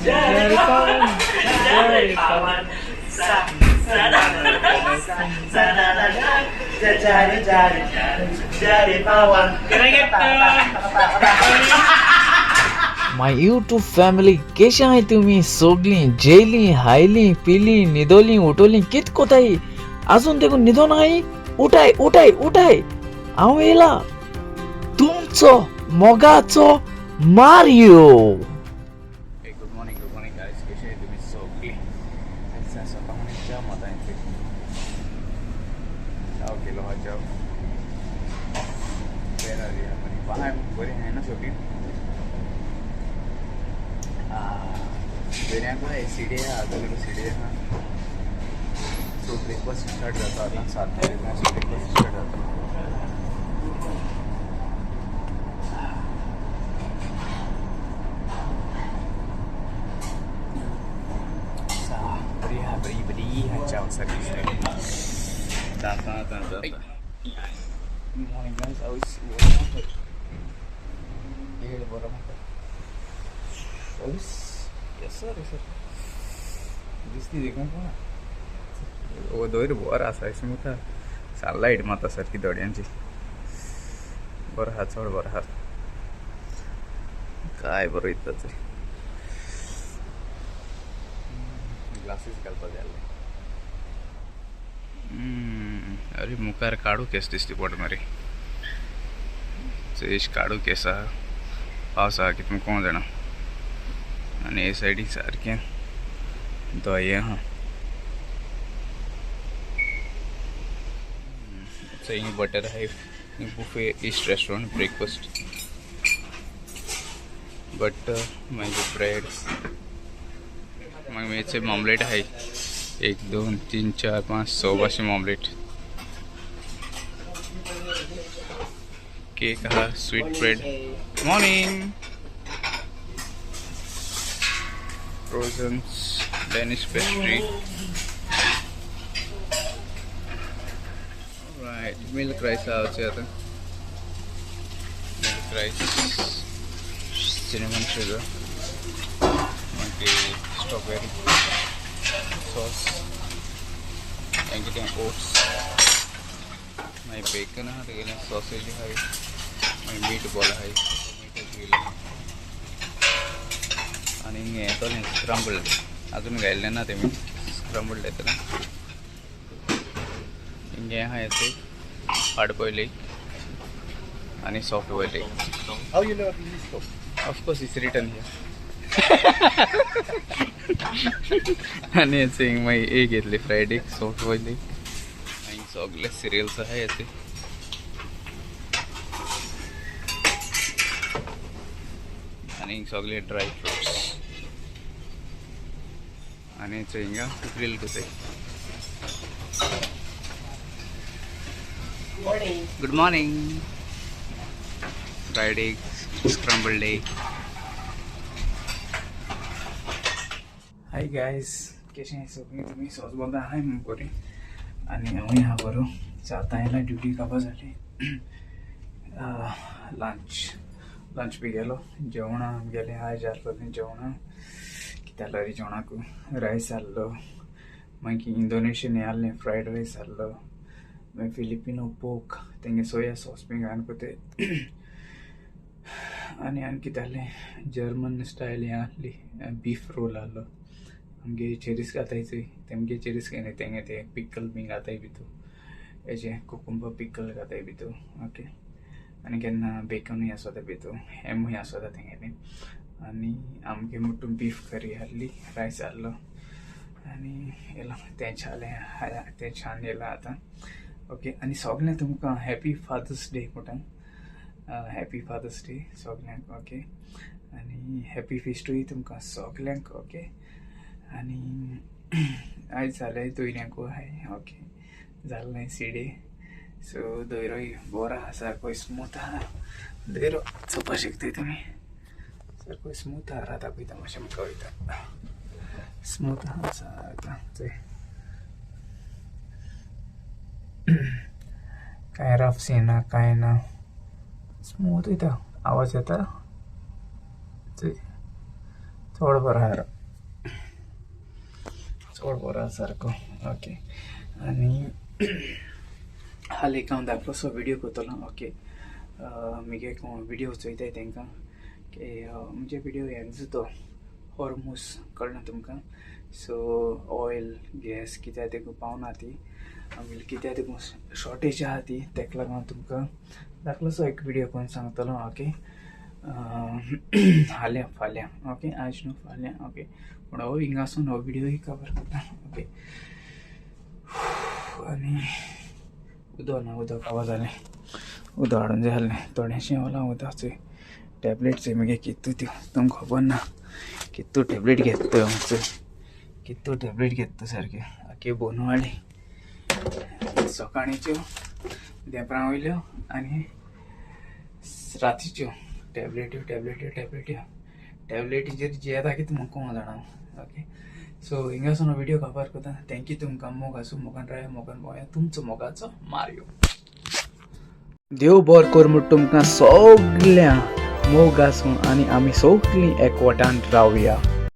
Jari pawan, jari pawan, jari pawan. माय YouTube family कशी आहे तुम्ही सगळी जेली हायली पिली निदोली उठवली कित कोताई अजून देखून निदो नाही उठाय उठाय उठाय हांव येला तुमचो मोगाचो मारियो. गुड मॉर्निंग गाइस कसे आहे तुम्ही सगळी स्वतःच्या मतांचे चाव केलो हा चाव बाहेर बरी आहे ना सगळी बिर्याणी आहे सीडी आहे आजूबाजूला सीडी आहे ना सो ब्रेकफास्ट स्टार्ट जातो आता 7 वाजता ब्रेकफास्ट स्टार्ट जातो. beri hacau service datang. Good morning guys, I was yes sir. दिसती देखना कोण वो दोर वर असायचं मोठा सनलाईट माता सारखी दोड्यांची बरं हात चढ बरं हात काय बरं इथंच आहे ग्लासेस घालपा जाय अरे मुखार काढू केस दिसती पोट मरे चेश काढू केसा पावसा किती कोण जाणार आणि हे साईड सारखे दया हां saying butter hai buffet east restaurant breakfast butter my bread मग मेचे ऑमलेट आहे 1 2 3 4 5 6 वाशे ऑमलेट केक हा sweet bread morning frozen Danish pastry right milk rice आवचे आता मिल्क राइस cinnamon sugar मग strawberry sauce and oats my bacon ha regina sausage hai my meatball hai tomato grill आणि तो scramble अजून गायले ना ते मी स्क्रम्बल येतं ना इंगे हा येते हार्ड बॉइल एग आणि soft boil egg how you know this of course it's written here आणि याचे मी एग घेतले fried egg soft boil egg आणि सगळे सिरियल्स आहे याचे आणि सगळे ड्राय फ्रुट्स आणि याचे हिंगा ग्रिल करते. Good morning fried egg scrambled egg. Hi guys कशें आहे सगळी तुम्ही सॉस बघा आहे मग बरी आणि हांव ह्या बरो जाता येयला ड्युटी काबार जाली लंच बी गेलो जेवणा गेले आयज जाल्लो जेवणा कितें जाल्यार जेवणाक रायस आहलो मागीर इंडोनेशियन हें आहलें फ्रायड रायस आहलो मागीर फिलिपिनो पोक तेंगे सोया सॉस बी घालून कोते आनी कितें आहलें जर्मन स्टायल हें आहली बीफ रोल आहलो आमगे चेरीस घाताय चोय तेमगे चेरीस घेनाय तेंगे ते पिकल बी घाताय भितू हेजे कुकुंबर पिकल घाताय भितू ओके आनी केन्ना बेकनूय आसता भितू हेमूय आसता तेंगे बीन आनी आमगे मुट्टू बीफ करी आहली रायस आहलो आनी येला तें छान येला आतां ओके. आनी सगळें तुमकां हॅपी फादर्स डे म्हणटा हॅपी फादर्स डे सगळ्यांक ओके आनी हॅपी फिस्टूय तुमकां सगळ्यांक ओके. आनी आयज जालें दोयऱ्यांकू आहाय ओके जालें सीडे सो दोयरोय बरो आसा सारको स्मूथ आहा दोयरो चोवपा शकताय तुमी सारको स्मूथ आहा राता पळयता मातशें म्हाका वयता स्मूथ आहा सारको चोय काय रफ सी ना काय ना स्मूथ वयता आवाज येता चोय चड बरो आहा चड बरो सारको ओके आनी हाल एक हांव धाकलोसो व्हिडिओ करतलो ओके म्हगे व्हिडिओ चोयताय तांकां की म्हणजे व्हिडिओ हें तो हॉर्मूस कळना तुमकां सो ऑयल गॅस कित्याक तेका पावना ती आमी कित्याक तेका शॉर्टेज आहा ती तेका लागून तुमकां धाकलोसो एक व्हिडिओ करून सांगतलो ओके फाल्यां ओके आज न्हू फाल्यां ओके पूण हो हिंगासून हो व्हिडिओ ही कवर करता ओके आनी उदक कावा जालें उदक हाडून जाय जालें थोडेंशें ओला उदकाचें टॅबलेट्स मगे कितू त्यो तुमकां खबर ना कितू टॅबलेट घेता हांगचो कितू टॅबलेट घेता सारके आखे बोनवाळे सकाळीच्यो देपरां वयल्यो आनी रातीच्यो टॅबलेटीचेर जी येता कितें म्हाका कोण जाणा ओके सो हिंगासून व्हिडिओ कवर करता थँक्यू तुमकां मोग आसूं मोगान राया मोगान भोंवया तुमचो मोगाचो मारयो देव बरें कर म्हूण तुमकां सगळ्यां मोग आसूं आनी आमी सगळीं एकवटान रावया